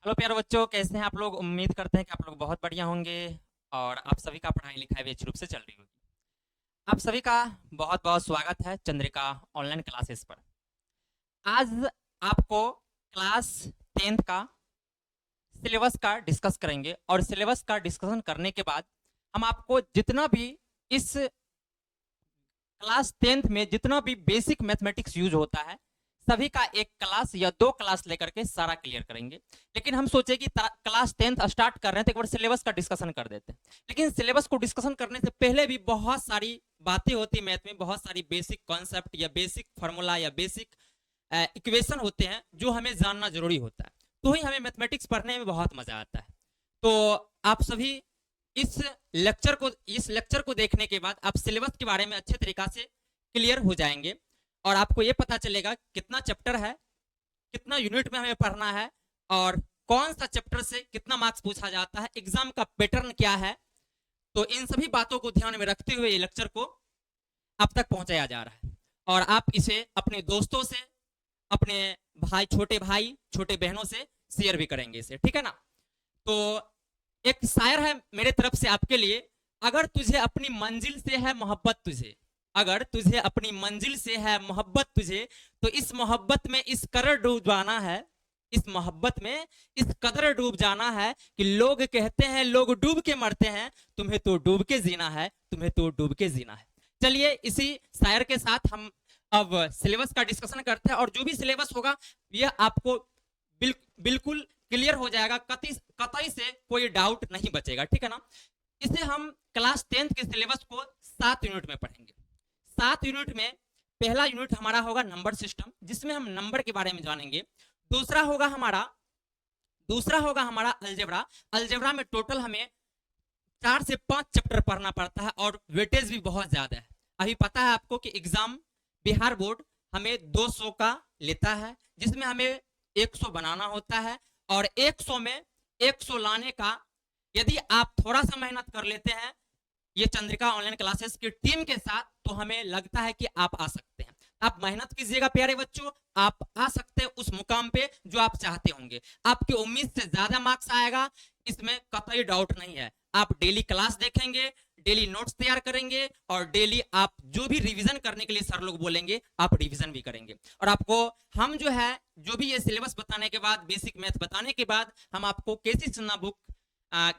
Hello प्यारे बच्चों, कैसे हैं आप लोग? उम्मीद करते हैं कि आप लोग बहुत बढ़िया होंगे और आप सभी का पढ़ाई लिखाई भी अच्छे रूप से चल रही होगी। आप सभी का बहुत बहुत स्वागत है चंद्रिका ऑनलाइन क्लासेस पर। आज आपको क्लास 10th का सिलेबस का डिस्कस करेंगे और सिलेबस का डिस्कशन करने के बाद हम आपको जितना भी इस क्लास 10th में जितना भी बेसिक मैथमेटिक्स यूज होता है सभी का एक क्लास या दो क्लास लेकर के सारा क्लियर करेंगे। लेकिन हम सोचे कि क्लास 10th स्टार्ट कर रहे हैं तो एक बार सिलेबस का डिस्कशन कर देते हैं। लेकिन सिलेबस को डिस्कशन करने से पहले भी बहुत सारी बातें होती है मैथ में, बहुत सारी बेसिक कॉन्सेप्ट या बेसिक फार्मूला या बेसिक इक्वेशन होते हैं जो हमें जानना जरूरी होता है, तो ही हमें मैथमेटिक्स पढ़ने में बहुत मजा आता है। तो आप सभी इस इस लेक्चर को देखने के बाद आप सिलेबस के बारे में अच्छे तरीका से क्लियर हो जाएंगे और आपको ये पता चलेगा कितना चैप्टर है, कितना यूनिट में हमें पढ़ना है और कौन सा चैप्टर से कितना मार्क्स पूछा जाता है, एग्जाम का पैटर्न क्या है। तो इन सभी बातों को ध्यान में रखते हुए ये लेक्चर को अब तक पहुंचाया जा रहा है और आप इसे अपने दोस्तों से, अपने भाई छोटे बहनों से शेयर भी करेंगे इसे, ठीक है ना? तो एक शायर है मेरे तरफ से आपके लिए। अगर तुझे अपनी मंजिल से है मोहब्बत तुझे, अगर तुझे अपनी मंजिल से है मोहब्बत तुझे, तो इस मोहब्बत में इस कदर डूब जाना है, इस मोहब्बत में इस कदर डूब जाना है कि लोग कहते हैं लोग डूब के मरते हैं, तुम्हें तो डूब के जीना है, तुम्हें तो डूब के जीना है। चलिए इसी शायर के साथ हम अब सिलेबस का डिस्कशन करते हैं और जो भी सिलेबस होगा यह आपको बिल्कुल क्लियर हो जाएगा, कतई से कोई डाउट नहीं बचेगा, ठीक है ना? इसे हम क्लास 10th के सिलेबस को 7 यूनिट में पढ़ेंगे। 7 यूनिट में पहला यूनिट हमारा होगा नंबर सिस्टम, जिसमें हम नंबर के बारे में जानेंगे। दूसरा होगा हमारा दूसरा होगा हमारा अलजेब्रा। अलजेब्रा में टोटल हमें 4 से 5 चैप्टर पढ़ना पड़ता है और वेटेज भी बहुत ज्यादा है। अभी पता है आपको कि एग्जाम बिहार बोर्ड हमें 200 का लेता है, जिसमें हमें 100 बनाना होता है और 100 में 100 लाने का यदि आप थोड़ा सा मेहनत कर लेते हैं ये चंद्रिका ऑनलाइन क्लासेस की टीम के साथ, तो हमें लगता है कि आप आ सकते हैं। आप मेहनत कीजिएगा प्यारे बच्चों, आप आ सकते हैं उस मुकाम पे जो आप चाहते होंगे। आपकी उम्मीद से ज्यादा मार्क्स आएगा, इसमें कतई डाउट नहीं है। आप डेली क्लास देखेंगे, डेली नोट्स तैयार करेंगे और डेली आप जो भी रिवीजन करने के लिए सर लोग बोलेंगे आप रिवीजन भी करेंगे। और आपको हम जो है जो भी ये सिलेबस बताने के बाद, बेसिक मैथ बताने के बाद हम आपको केसी सिन्हा बुक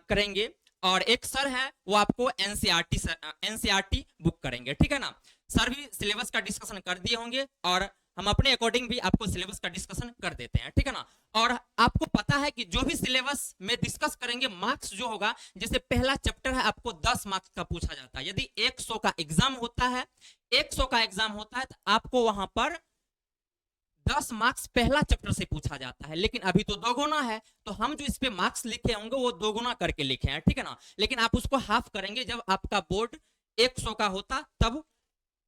करेंगे और एक सर है वो आपको एनसीईआरटी बुक करेंगे, ठीक है ना? सर भी सिलेबस का डिस्कशन कर दिए होंगे और हम अपने अकॉर्डिंग भी आपको सिलेबस का डिस्कशन कर देते हैं, ठीक है ना? और आपको पता है कि जो भी सिलेबस में डिस्कस करेंगे मार्क्स जो होगा, जैसे पहला चैप्टर है आपको 10 मार्क्स का पूछा जाता है। यदि 100 का एग्जाम होता है, 100 का एग्जाम होता है तो आपको वहां पर 10 मार्क्स पहला चैप्टर से पूछा जाता है। लेकिन अभी तो दोगुना है, तो हम जो इस पे मार्क्स लिखे होंगे वो दोगुना करके लिखे हैं, ठीक है ना? लेकिन आप उसको हाफ करेंगे, जब आपका बोर्ड 100 का होता तब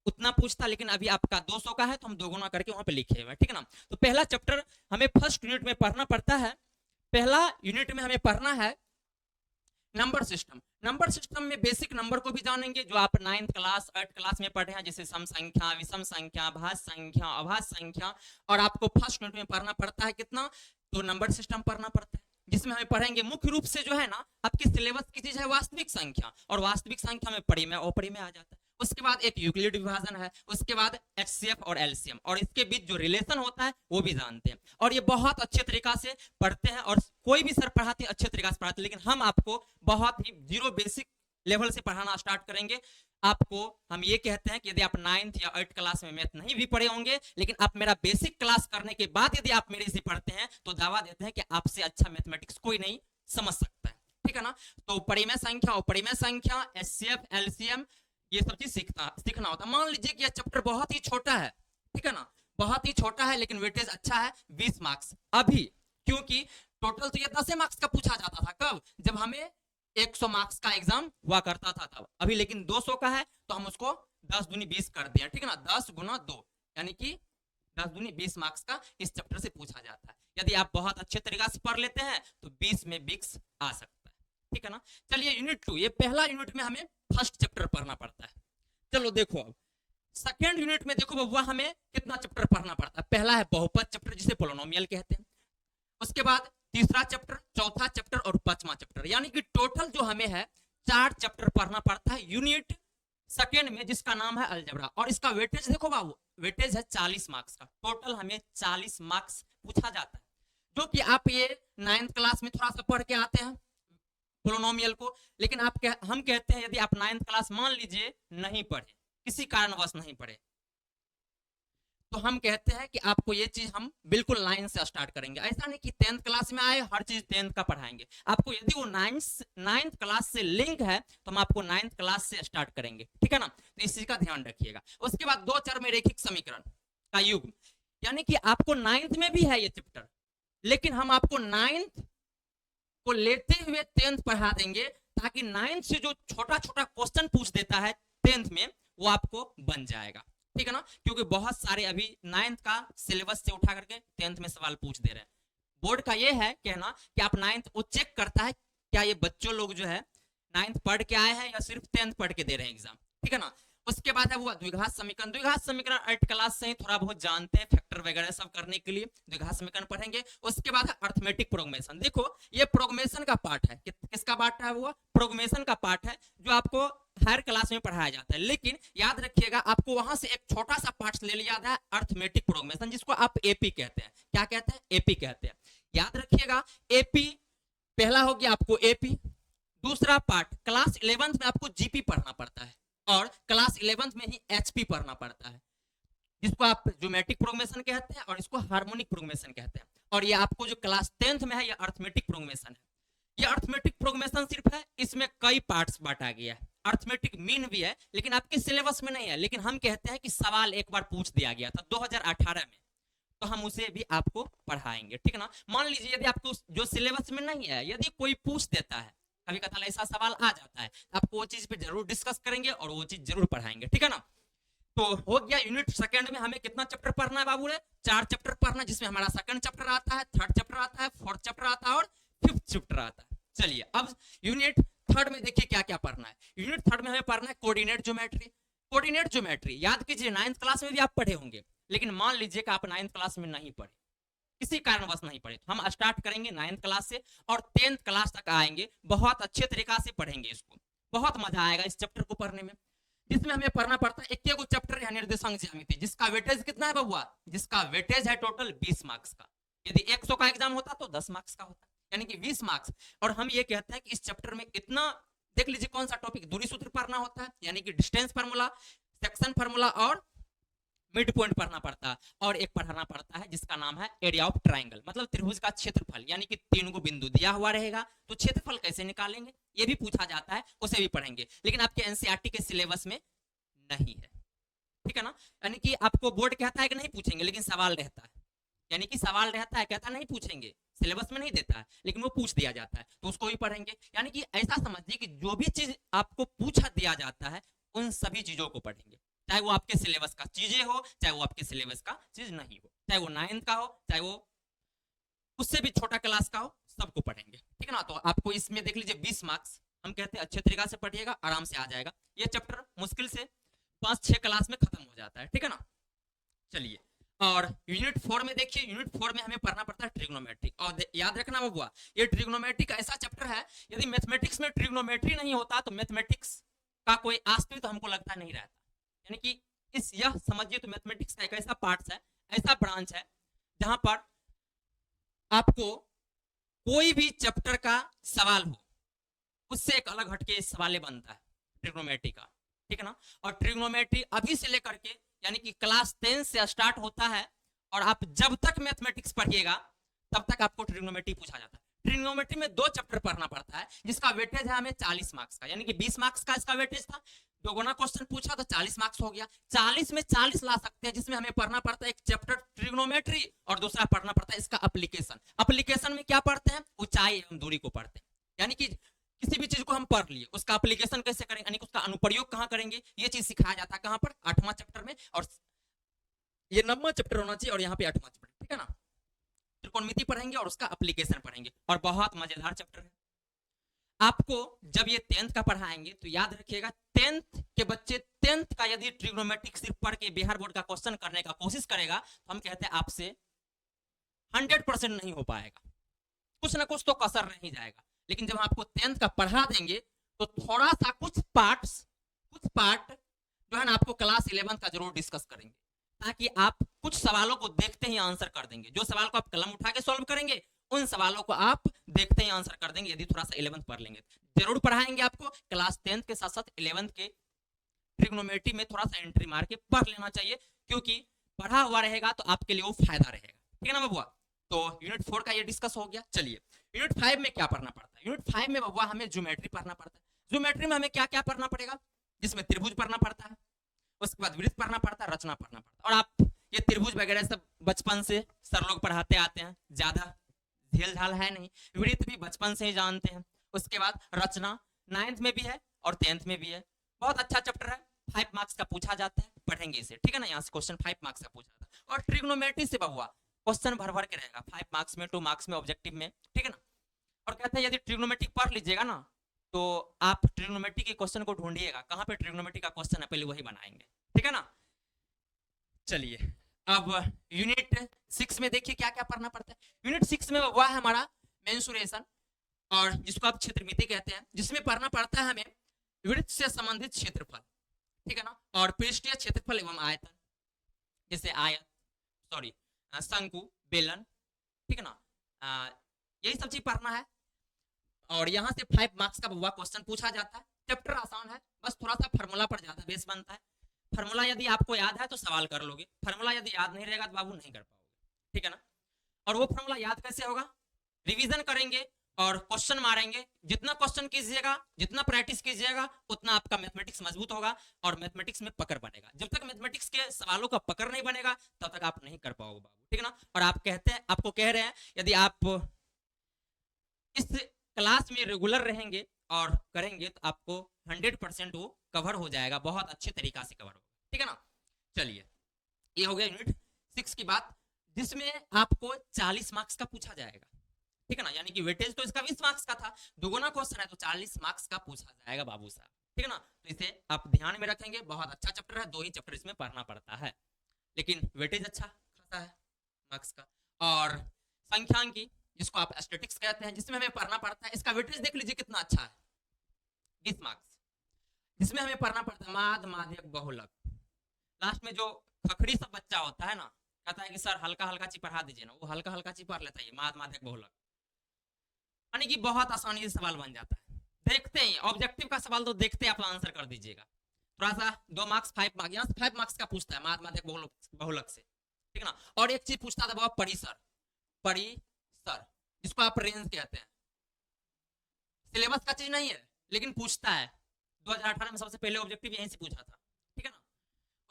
उतना पूछता, लेकिन अभी आपका 200 का है तो हम दोगुना करके वहां पे लिखे हुए हैं, ठीक है ना? तो पहला चैप्टर हमें फर्स्ट यूनिट में पढ़ना पड़ता है। पहला यूनिट में हमें पढ़ना है नंबर सिस्टम। नंबर सिस्टम में बेसिक नंबर को भी जानेंगे जो आप 9th क्लास 8th क्लास में पढ़े हैं, जैसे सम संख्या, विषम संख्या, भाज्य संख्या, अभाज्य संख्या। और आपको फर्स्ट यूनिट में पढ़ना पड़ता है कितना, तो नंबर सिस्टम पढ़ना पड़ता है, जिसमें हमें पढ़ेंगे मुख्य रूप से जो है ना आपकी सिलेबस की चीज है वास्तविक संख्या, और वास्तविक संख्या में पढ़ी में ओपरी में आ जाता है। उसके बाद एक यूक्लिड विभाजन है, उसके बाद एचसीएफ और एलसीएम, और इसके बीच जो रिलेशन होता है वो भी जानते हैं। और ये बहुत अच्छे तरीका से पढ़ते हैं और कोई भी सर पढ़ाते हैं अच्छे तरीका से पढ़ाते हैं, लेकिन हम आपको बहुत ही जीरो बेसिक लेवल से पढ़ाना स्टार्ट करेंगे। आपको हम ये कहते हैं कि यदि आप 9th या 8th क्लास में मैथ नहीं भी पढ़े होंगे, लेकिन आप मेरा बेसिक क्लास करने के बाद यदि आप मेरे से पढ़ते हैं तो दावा देते हैं कि आपसे अच्छा मैथमेटिक्स कोई नहीं समझ सकता है, ठीक है ना? तो परिमेय संख्या और परिमेय संख्या, एचसीएफ, एलसीएम, ये सब चीज सीखना होता है। मान लीजिए कि यह चैप्टर बहुत ही छोटा है, ठीक है ना? बहुत ही छोटा है लेकिन वेटेज अच्छा है, 20 मार्क्स अभी, क्योंकि टोटल तो ये 10 मार्क्स का पूछा जाता था। कब? जब हमें 100 मार्क्स का एग्जाम हुआ करता था तब। अभी लेकिन 200 का है तो हम उसको 10 दूनी 20 कर दिया, ठीक है ना? 10 गुना 2 यानी कि 10 दूनी 20 मार्क्स का इस चैप्टर से पूछा जाता है। यदि आप बहुत अच्छे तरीके से पढ़ लेते हैं तो 20 में 20 आ सकता है, ठीक है ना? चलिए यूनिट 2, ये पहला यूनिट में हमें फर्स्ट चैप्टर पढ़ना पड़ता है। चलो देखो अब सेकेंड यूनिट में देखो बबुआ हमें कितना चैप्टर पढ़ना पड़ता है। पहला है बहुपद चैप्टर जिसे पोलिनोमियल कहते हैं। उसके बाद तीसरा चैप्टर, चौथा चैप्टर और पांचवा चैप्टर, यानी कि टोटल जो हमें है 4 चैप्टर पढ़ना पड़ता है यूनिट सेकेंड में, जिसका नाम है अलजेब्रा। और इसका वेटेज देखो बाबू, वेटेज है 40 मार्क्स का। टोटल हमें 40 मार्क्स पूछा जाता है, जो कि आप ये 9th क्लास में थोड़ा सा पढ़ के आते हैं पोलिनोमियल को। लेकिन हम कहते हैं यदि आप 9th क्लास मान लीजिए नहीं पढ़े, किसी कारणवश नहीं पढ़े, तो हम कहते हैं कि आपको ये चीज हम बिल्कुल 9 से स्टार्ट करेंगे। ऐसा नहीं कि 10th क्लास में आए हर चीज 10th का पढ़ाएंगे आपको। यदि वो 9th क्लास से लिंक है तो हम आपको 9th क्लास से स्टार्ट करेंगे, ठीक है ना। तो इस चीज का ध्यान रखिएगा। उसके बाद 2 चर में रेखिक समीकरण का युग, यानी कि आपको 9th में भी है ये चैप्टर, लेकिन हम आपको 9th को लेते हुए 10th पढ़ा देंगे, ताकि 9th से जो छोटा छोटा क्वेश्चन पूछ देता है 10th में, वो आपको बन जाएगा, ठीक है ना। क्योंकि बहुत सारे अभी 9th का सिलेबस से उठा करके 10th में सवाल पूछ दे रहे हैं। बोर्ड का ये है कहना कि आप 9th वो चेक करता है क्या ये बच्चों लोग जो है 9th पढ़ के आए हैं या सिर्फ 10th पढ़ के दे रहे हैं एग्जाम, ठीक है ना। उसके बाद है वो द्विघात समीकरण। द्विघात समीकरण 8th क्लास से ही थोड़ा बहुत जानते हैं, फैक्टर वगैरह सब करने के लिए द्विघात समीकरण पढ़ेंगे। उसके बाद है अर्थमेटिक प्रोग्रेशन। देखो ये प्रोग्रेशन का पार्ट है, किसका पार्ट है वो, प्रोग्रेशन का पार्ट है, जो आपको हर क्लास में पढ़ाया जाता है। लेकिन याद रखिएगा आपको वहां से एक छोटा सा पार्ट ले लिया जाता है अर्थमेटिक प्रोग्रेशन, जिसको आप एपी कहते हैं। क्या कहते हैं, एपी कहते हैं। याद रखिएगा एपी पहला हो गया आपको एपी। दूसरा पार्ट क्लास 11th में आपको जीपी पढ़ना पड़ता है, और क्लास 11th में ही एचपी पढ़ना पड़ता है, जिसको आप ज्योमेट्रिक प्रोग्रेशन कहते हैं और इसको हार्मोनिक प्रोग्रेशन कहते हैं। और ये आपको जो क्लास 10th में है ये अर्थमेटिक प्रोग्रेशन है। ये अर्थमेटिक प्रोग्रेशन सिर्फ है, इसमें कई पार्ट्स बांटा गया है। अर्थमेटिक मीन भी है, लेकिन आपके सिलेबस में नहीं है। लेकिन हम कहते हैं कि सवाल एक बार पूछ दिया गया था 2018 में, तो हम उसे भी आपको पढ़ाएंगे, ठीक है ना। मान लीजिए यदि आपको जो सिलेबस में नहीं है, यदि कोई पूछ देता है, कभी कभार ऐसा सवाल आ जाता है, आपको वो चीज पे जरूर डिस्कस करेंगे और वो चीज जरूर पढ़ाएंगे, ठीक है ना। तो हो गया यूनिट सेकंड में हमें कितना चैप्टर पढ़ना है बाबू रे, 4 चैप्टर पढ़ना है, जिसमें हमारा सेकंड चैप्टर आता है, थर्ड चैप्टर आता है, फोर्थ चैप्टर आता है और 5th चैप्टर आता है। चलिए अब यूनिट थर्ड में देखिए क्या क्या पढ़ना है। यूनिट थर्ड में हमें पढ़ना है कोऑर्डिनेट ज्योमेट्री। कोऑर्डिनेट ज्योमेट्री याद कीजिए 9th क्लास में भी आप पढ़े होंगे, लेकिन मान लीजिए कि आप 9th क्लास में नहीं पढ़े, किसी कारणवश नहीं पढ़े, तो हम स्टार्ट करेंगे 9th क्लास से और 10th क्लास तक आएंगे। बहुत अच्छे तरीका से पढ़ेंगे इसको, बहुत मजा आएगा इस चैप्टर को पढ़ने में, जिसमें हमें पढ़ना पड़ता है एक चैप्टर है निर्देशांक ज्यामिति, जिसका वेटेज कितना है बबुआ, जिसका वेटेज है टोटल 20 मार्क्स का। यदि 100 का एग्जाम होता तो 10 मार्क्स का होता, यानी कि 20 मार्क्स। और हम ये कहते हैं कि इस चैप्टर में इतना देख लीजिए कौन सा टॉपिक, दूरी सूत्र पढ़ना होता है, यानी कि डिस्टेंस फार्मूला, सेक्शन फार्मूला और मिड पॉइंट पढ़ना पड़ता है। और एक पढ़ना पड़ता है जिसका नाम है एरिया ऑफ ट्राइंगल, मतलब त्रिभुज का क्षेत्रफल, यानी कि 3 को बिंदु दिया हुआ रहेगा तो क्षेत्रफल कैसे निकालेंगे ये भी पूछा जाता है, उसे भी पढ़ेंगे। लेकिन आपके एनसीईआरटी के सिलेबस में नहीं है, ठीक है ना। यानी कि आपको बोर्ड कहता है कि नहीं पूछेंगे, लेकिन सवाल रहता है, यानी कि सवाल रहता है, कहता नहीं पूछेंगे, सिलेबस में नहीं देता है, लेकिन वो पूछ दिया जाता है तो उसको भी पढ़ेंगे। यानी कि ऐसा समझिए कि जो भी चीज आपको पूछा दिया जाता है उन सभी चीजों को पढ़ेंगे, चाहे वो आपके सिलेबस का चीजें हो, चाहे वो आपके सिलेबस का चीज नहीं हो, चाहे वो 9th का हो, चाहे वो उससे भी छोटा क्लास का हो, सबको पढ़ेंगे, ठीक है ना। तो आपको इसमें देख लीजिए 20 मार्क्स, हम कहते हैं अच्छे तरीका से पढ़िएगा, आराम से आ जाएगा। ये चैप्टर मुश्किल से 5-6 क्लास में खत्म हो जाता है, ठीक है ना। चलिए और यूनिट 4 में देखिए, यूनिट 4 में हमें पढ़ना पड़ता है ट्रिग्नोमेट्री। और याद रखना बबुआ, ये ट्रिग्नोमेट्री का ऐसा चैप्टर है, यदि मैथमेटिक्स में ट्रिग्नोमेट्री नहीं होता तो मैथमेटिक्स का कोई अस्तित्व तो हमको लगता नहीं रहता। यानी कि यह समझिए तो मैथमेटिक्स का एक ऐसा पार्ट है, ऐसा ब्रांच है, जहां पर आपको कोई भी चैप्टर का सवाल हो उससे एक अलग हटके सवाल बनता है ट्रिग्नोमेट्री का, ठीक है ना। और ट्रिग्नोमेट्री अभी से लेकर के यानी कि क्लास 10 से स्टार्ट होता है, और आप जब तक मैथमेटिक्स पढ़िएगा तब तक आपको ट्रिग्नोमेट्री पूछा जाता है। ट्रिग्नोमेट्री में 2 चैप्टर पढ़ना पड़ता है, जिसका वेटेज है हमें 40 मार्क्स का, यानी कि 20 मार्क्स का इसका वेटेज था, दोगुना क्वेश्चन पूछा तो 40 मार्क्स हो गया। 40 में 40 ला सकते हैं, जिसमें हमें पढ़ना पड़ता है एक चैप्टर ट्रिग्नोमेट्री और दूसरा पढ़ना पड़ता है इसका एप्लीकेशन। एप्लीकेशन में क्या पढ़ते हैं, ऊंचाई एवं दूरी को पढ़ते हैं, यानी कि किसी भी चीज को हम पढ़ लिए उसका एप्लीकेशन कैसे करेंगे, यानी कि उसका अनुप्रयोग कहां करेंगे, ये चीज सिखाया जाता है कहां पर, 8वां चैप्टर में। और ये 9वां चैप्टर होना चाहिए और यहाँ पे 8वां चैप्टर, ठीक है ना। त्रिकोणमिति पढ़ेंगे और उसका एप्लीकेशन पढ़ेंगे, और बहुत मजेदार चैप्टर है। आपको जब ये 10th का पढ़ाएंगे तो याद रखिएगा 10th के बच्चे 10th का यदि ट्रिग्नोमेट्रिक सिर्फ पढ़ के बिहार बोर्ड का क्वेश्चन करने का कोशिश करेगा तो हम कहते हैं आपसे 100% नहीं हो पाएगा, कुछ ना कुछ तो कसर रह ही जाएगा। लेकिन जब आपको 10th का पढ़ा देंगे तो थोड़ा सा कुछ पार्ट जो है ना आपको क्लास 11th का जरूर डिस्कस करेंगे, ताकि आप कुछ सवालों को देखते ही आंसर कर देंगे। जो सवाल को आप कलम उठा के सॉल्व करेंगे, उन सवालों को आप देखते ही आंसर कर देंगे, यदि थोड़ा सा 11th पढ़ लेंगे। जरूर पढ़ाएंगे आपको क्लास 10th के साथ साथ 11th के ट्रिग्नोमेट्री में थोड़ा सा एंट्री मार के पढ़ लेना चाहिए, क्योंकि पढ़ा हुआ रहेगा तो आपके लिए वो फायदा रहेगा। ठीक है ना बबुआ? तो यूनिट 4 का ये डिस्कस हो गया। चलिए यूनिट 5 में क्या पढ़ना पड़ता है? यूनिट 5 में बबुआ हमें ज्योमेट्री पढ़ना पड़ता है। ज्योमेट्री में हमें क्या क्या पढ़ना पड़ेगा? जिसमें त्रिभुज पढ़ना पड़ता है, उसके बाद वृत्त पढ़ना पड़ता है, रचना पढ़ना पड़ता है। और आप ये त्रिभुज वगैरह सब बचपन से सर लोग पढ़ाते आते हैं, ज्यादा झेल झाल है नहीं। वृत्त भी बचपन से ही जानते हैं। उसके बाद रचना 9th में भी है और 10th में भी है। बहुत अच्छा चैप्टर है, 5 मार्क्स का पूछा जाता है, पढ़ेंगे इसे। ठीक है ना? यहाँ से क्वेश्चन 5 मार्क्स का पूछा जाता है। और ट्रिग्नोमेट्री से बबुआ क्वेश्चन भर भर के रहेगा, 5 मार्क्स में, 2 मार्क्स में, ऑब्जेक्टिव में। ठीक है ना? और कहते हैं यदि ट्रिग्नोमेट्री पढ़ लीजिएगा ना, तो आप ट्रिग्नोमेट्री के क्वेश्चन को ढूंढिएगा, कहाँ पे ट्रिग्नोमेट्री का क्वेश्चन है, पहले वही बनाएंगे। ठीक है ना? चलिए अब यूनिट 6 में देखिए क्या क्या पढ़ना पड़ता है। यूनिट 6 में वह है हमारा मेंसुरेशन, और जिसको आप क्षेत्रमिति कहते हैं, जिसमें पढ़ना पड़ता है हमें वृत्त से संबंधित क्षेत्रफल। ठीक है ना? और पृष्ठीय क्षेत्रफल एवं आयतन, जैसे आयत, सॉरी शंकु, बेलन। ठीक है ना? यही सब चीज पढ़ना है। और यहाँ से 5 मार्क्स का बबुआ क्वेश्चन पूछा जाता है। चैप्टर आसान है, बस थोड़ा सा फार्मूला पर ज्यादा बेस बनता है। फार्मूला यदि आपको याद है तो सवाल कर लोगे, फार्मूला यदि याद नहीं रहेगा तो बाबू नहीं कर पाओगे। ठीक है ना? और वो फार्मूला याद कैसे होगा? रिवीजन करेंगे और क्वेश्चन मारेंगे। जितना क्वेश्चन कीजिएगा, जितना प्रैक्टिस कीजिएगा, उतना आपका मैथमेटिक्स मजबूत होगा और मैथमेटिक्स में पकड़ बनेगा। जब तक मैथमेटिक्स के सवालों का पकड़ नहीं बनेगा तब तक आप नहीं कर पाओगे बाबू। ठीक है ना? और आप कहते हैं, आपको कह रहे हैं, यदि आप इस क्लास में रेगुलर रहेंगे और करेंगे तो आपको 100% वो कवर हो जाएगा, बहुत अच्छे तरीका से कवर होगा। ठीक है ना? चलिए ये हो गया यूनिट 6 की बात, जिसमें आपको 40 मार्क्स का पूछा जाएगा। ठीक है ना? यानी कि वेटेज तो इसका 20 मार्क्स का था, दुगुना क्वेश्चन है तो 40 मार्क्स का पूछा जाएगा बाबू साहब। ठीक है ना? तो इसे आप ध्यान में रखेंगे, बहुत अच्छा चैप्टर है, 2 ही चैप्टर इसमें पढ़ना पड़ता है, लेकिन वेटेज अच्छा खासा है मार्क्स का। और संख्यांकी, जिसको आप एस्थेटिक्स कहते हैं, जिसमें हमें पढ़ना पड़ता है, इसका वेटेज देख लीजिए कितना अच्छा है, 20 मार्क्स। जिसमें हमें पढ़ना पड़ता है माद, माध्यक, बहुलक। लास्ट में जो खखड़ी सब बच्चा होता है ना, कहता है कि सर हल्का हल्का चीज पढ़ा दीजिए ना, वो हल्का हल्का चीज पढ़ लेता है, माद, माध्यक, बहुलक, यानी कि बहुत आसानी से सवाल बन जाता है। देखते ही ऑब्जेक्टिव का सवाल तो देखते आप आंसर कर दीजिएगा। थोड़ा सा 2 मार्क्स 5 मार्क्स, यहाँ से 5 मार्क्स का पूछता है माद, माध्यक, बहुलक से। ठीक है ना? और एक चीज पूछता था बाबा, परिसर, परिसर, जिसको आप रेंज कहते हैं। सिलेबस का चीज नहीं है, लेकिन पूछता है। 2018 में सबसे पहले ऑब्जेक्टिव यहीं से पूछा था। ठीक है ना?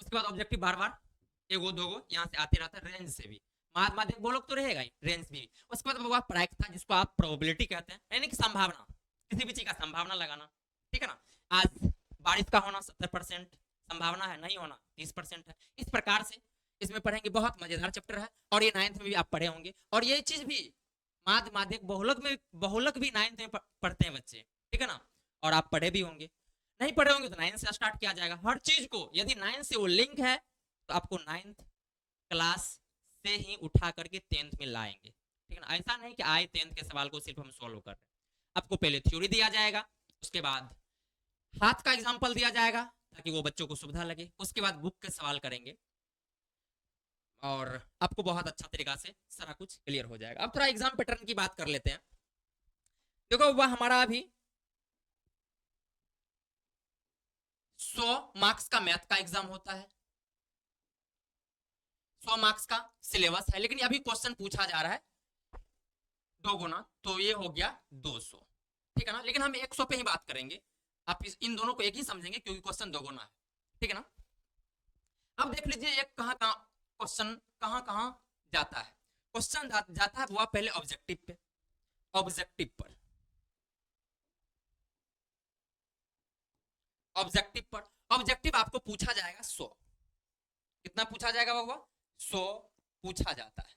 उसके बाद ऑब्जेक्टिव बार बार एगो दोगो यहाँ से आते रहता है, रेंज से भी। माध्यक बहुलक तो रहेगा ही, रेंज भी। उसके बाद बाबा प्रायिक था, जिसको आप प्रोबेबिलिटी कहते हैं, यानी कि संभावना, किसी भी चीज का संभावना लगाना। ठीक है ना? आज बारिश का होना 70% संभावना है, नहीं होना 30% है। इस प्रकार से इसमें पढ़ेंगे, बहुत मजेदार चैप्टर है। और ये 9th में भी आप पढ़े होंगे। और ये चीज भी माध्य, माध्यक, बहुलक भी 9th में पढ़ते हैं बच्चे। ठीक है ना? और आप पढ़े भी होंगे, नहीं पढ़े होंगे तो 9th से स्टार्ट किया जाएगा हर चीज को। यदि 9th से वो लिंक है तो आपको 9th क्लास से ही उठा करके 10th में लाएंगे। ठीक है ना? ऐसा नहीं कि आए 10th के सवाल को सिर्फ हम सॉल्व कर रहे हैं। आपको पहले थ्योरी दिया जाएगा, उसके बाद हाथ का एग्जाम्पल दिया जाएगा ताकि वो बच्चों को सुविधा लगे, उसके बाद बुक के सवाल करेंगे और आपको बहुत अच्छा तरीका से सारा कुछ क्लियर हो जाएगा। अब थोड़ा एग्जाम पैटर्न की बात कर लेते हैं। देखो वह हमारा अभी 100 मार्क्स का मैथ का एग्जाम होता है, 100 मार्क्स का सिलेबस है, लेकिन अभी क्वेश्चन पूछा जा रहा है 2 गुना, तो ये हो गया 200। ठीक है ना? लेकिन हम 100 पे ही बात करेंगे, आप इन दोनों को एक ही समझेंगे क्योंकि क्वेश्चन 2 गुना है। ठीक है ना? अब देख लीजिए एक कहाँ कहाँ क्वेश्चन कहाँ जाता है। क्वेश्चन जाता है वो पहले ऑब्जेक्टिव पे, ऑब्जेक्टिव पर, ऑब्जेक्टिव पर। ऑब्जेक्टिव आपको पूछा जाएगा 100। कितना पूछा जाएगा बाबा? 100 पूछा जाता है।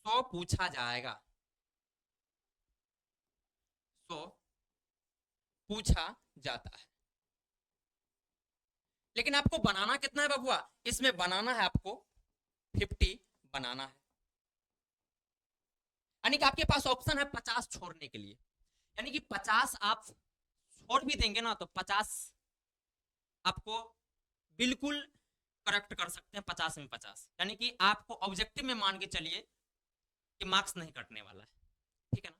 सौ पूछा जाएगा, 100 पूछा जाता है। लेकिन आपको बनाना कितना है बबुआ, इसमें बनाना है आपको 50 बनाना है, यानी कि आपके पास ऑप्शन है 50 छोड़ने के लिए, यानी कि 50 आप छोड़ भी देंगे ना तो 50 आपको बिल्कुल करेक्ट कर सकते हैं 50 में 50, यानी कि आपको ऑब्जेक्टिव में मान के चलिए कि मार्क्स नहीं कटने वाला है, ठीक है ना।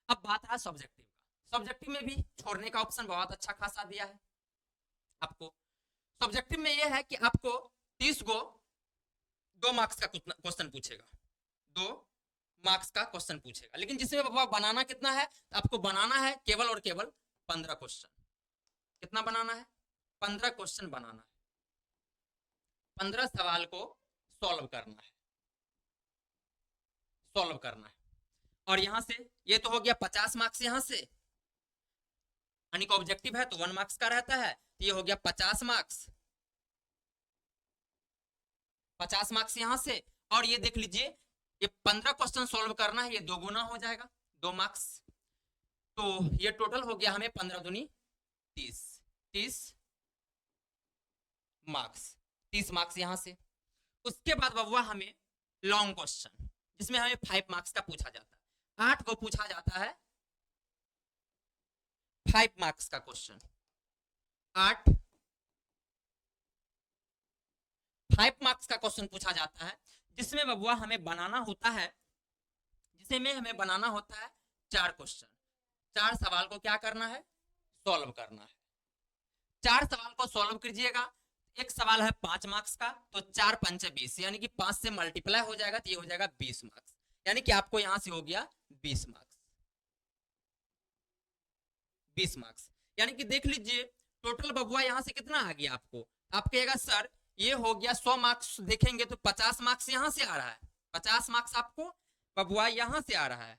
अब बात है सब्जेक्टिव का, सब्जेक्टिव में भी छोड़ने का ऑप्शन बहुत अच्छा खासा दिया है आपको। सब्जेक्टिव में यह है कि आपको 30 गो 2 मार्क्स का क्वेश्चन पूछेगा, 2 मार्क्स का क्वेश्चन पूछेगा, लेकिन जिसमें बाबा बनाना कितना है, तो आपको बनाना है केवल और केवल 15 क्वेश्चन। कितना बनाना है, 15 क्वेश्चन बनाना है, 15 सवाल को सॉल्व करना है, सॉल्व करना है। और यहां से ये तो हो गया 50 मार्क्स, यहां से यानी कि ऑब्जेक्टिव है तो 1 मार्क्स का रहता है, तो ये हो गया 50 मार्क्स, 50 मार्क्स यहां से। और ये देख लीजिए ये 15 क्वेश्चन सॉल्व करना है, ये 2 गुना हो जाएगा 2 मार्क्स, तो ये टोटल हो गया हमें 15 दूनी 30, 30 मार्क्स, 30 मार्क्स यहां से। उसके बाद बबुआ हमें लॉन्ग क्वेश्चन, जिसमें हमें 5 मार्क्स का पूछा जाता है, 8 को पूछा जाता है 5 मार्क्स का क्वेश्चन, 8 5 मार्क्स का क्वेश्चन पूछा जाता है, जिसमें बबुआ हमें बनाना होता है, जिसमें हमें बनाना होता है 4 क्वेश्चन, 4 सवाल को क्या करना है, सॉल्व करना है। 4 सवाल को सॉल्व कीजिएगा, एक सवाल है 5 मार्क्स का, तो 4 पंचे 20, यानी कि 5 से मल्टीप्लाई हो जाएगा तो ये हो जाएगा 20 मार्क्स, यानी कि आपको यहां से हो गया 20 मार्क्स, 20 मार्क्स। यानी कि देख लीजिए टोटल बबुआ यहां से कितना आ गया आपको, आप कहेगा सर ये हो गया 100 मार्क्स, देखेंगे तो 50 मार्क्स यहां से आ रहा है, 50 मार्क्स आपको बबुआ यहां से आ रहा है,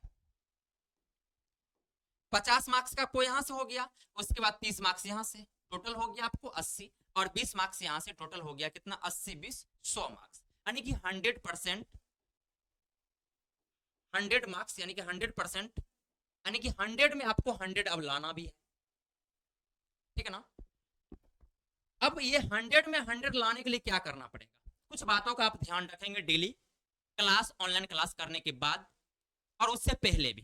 50 मार्क्स का आपको यहां से हो गया, उसके बाद 30 मार्क्स यहां से, टोटल हो गया आपको 80, और 20 मार्क्स यहां से, टोटल हो गया कितना 80 20 100 मार्क्स, यानी कि 100%, 100 मार्क्स, यानी कि 100%, यानी कि 100 में आपको 100 अब लाना भी है, ठीक है ना। अब ये 100 में 100 लाने के लिए क्या करना पड़ेगा, कुछ बातों का आप ध्यान रखेंगे डेली क्लास, ऑनलाइन क्लास करने के बाद और उससे पहले भी।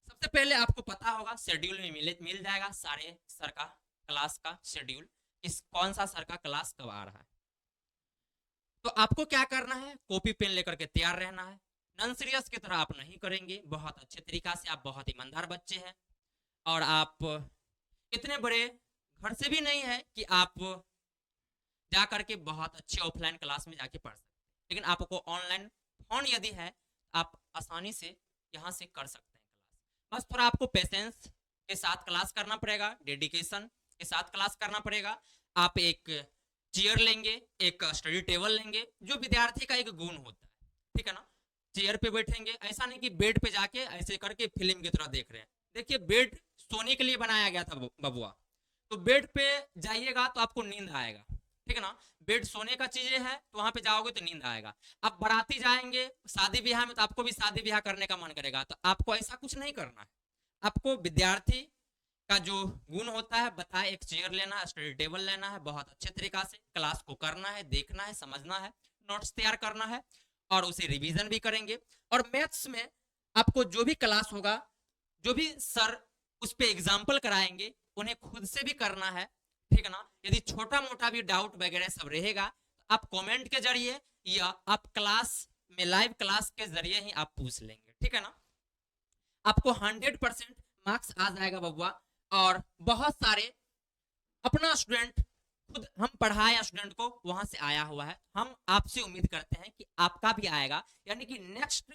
सबसे पहले आपको पता होगा शेड्यूल में मिल जाएगा सारे सर का क्लास का शेड्यूल, इस कौन सा सर का क्लास कब आ रहा है। तो आपको क्या करना है, कॉपी पेन लेकर के तैयार रहना है, नॉन सीरियस की तरह आप नहीं करेंगे, बहुत अच्छे तरीका से, आप बहुत ईमानदार बच्चे हैं और आप इतने बड़े घर से भी नहीं है कि आप जा करके बहुत अच्छे ऑफलाइन क्लास में जाके पढ़ सकते, लेकिन आपको ऑनलाइन फोन यदि है आप आसानी से यहाँ से कर सकते हैं क्लास। बस थोड़ा आपको पेशेंस के साथ क्लास करना पड़ेगा, डेडिकेशन के साथ क्लास करना पड़ेगा। आप एक चेयर लेंगे, एक स्टडी टेबल लेंगे, जो विद्यार्थी का एक गुण होता है, ठीक है ना। चेयर पे बैठेंगे, ऐसा नहीं कि बेड पे जाके ऐसे करके फिल्म की तरह देख रहे हैं। देखिए बेड सोने के लिए बनाया गया था बबुआ, तो बेड पे जाइएगा तो आपको नींद आएगा, ठीक है ना। बेड सोने का चीजें है तो वहां पे जाओगे तो नींद आएगा। अब बाराती जाएंगे शादी ब्याह में तो आपको भी शादी ब्याह करने का मन करेगा, तो आपको ऐसा कुछ नहीं करना है। आपको विद्यार्थी का जो गुण होता है बताए, एक चेयर लेना है, स्टडी टेबल लेना है, बहुत अच्छे तरीका से क्लास को करना है, देखना है, समझना है, नोट्स तैयार करना है और उसे रिवीजन भी करेंगे। और मैथ्स में आपको जो भी क्लास होगा, जो भी सर उस पर एग्जाम्पल कराएंगे उन्हें खुद से भी करना है, ठीक है ना। यदि छोटा मोटा भी डाउट वगैरह सब रहेगा तो आप कमेंट के जरिए या आप क्लास में लाइव क्लास के जरिए ही आप पूछ लेंगे, ठीक है ना। आपको 100% मार्क्स आ जाएगा बबुआ। और बहुत सारे अपना स्टूडेंट खुद हम पढ़ाया स्टूडेंट को वहां से आया हुआ है, हम आपसे उम्मीद करते हैं कि आपका भी आएगा, यानी कि नेक्स्ट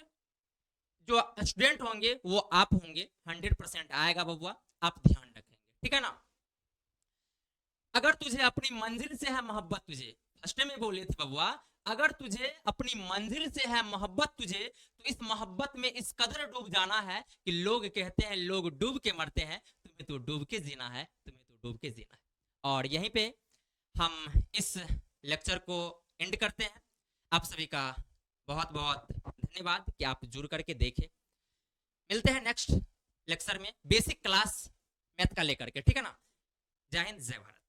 जो स्टूडेंट होंगे वो आप होंगे, 100% आएगा बबुआ, आप ध्यान रखेंगे, ठीक है ना। अगर तुझे अपनी मंजिल से है मोहब्बत, तुझे फर्स्ट में बोले थे बबुआ, अगर तुझे अपनी मंजिल से है मोहब्बत तुझे, तो इस मोहब्बत में इस कदर डूब जाना है कि लोग कहते हैं लोग डूब के मरते हैं, तुम्हें तो डूब के जीना है, तुम्हें तो डूब के जीना है। और यहीं पे हम इस लेक्चर को एंड करते हैं। आप सभी का बहुत बहुत धन्यवाद कि आप जुड़ करके देखें। मिलते हैं नेक्स्ट लेक्चर में बेसिक क्लास मैथ का लेकर के, ठीक है ना। जय हिंद, जय भारत।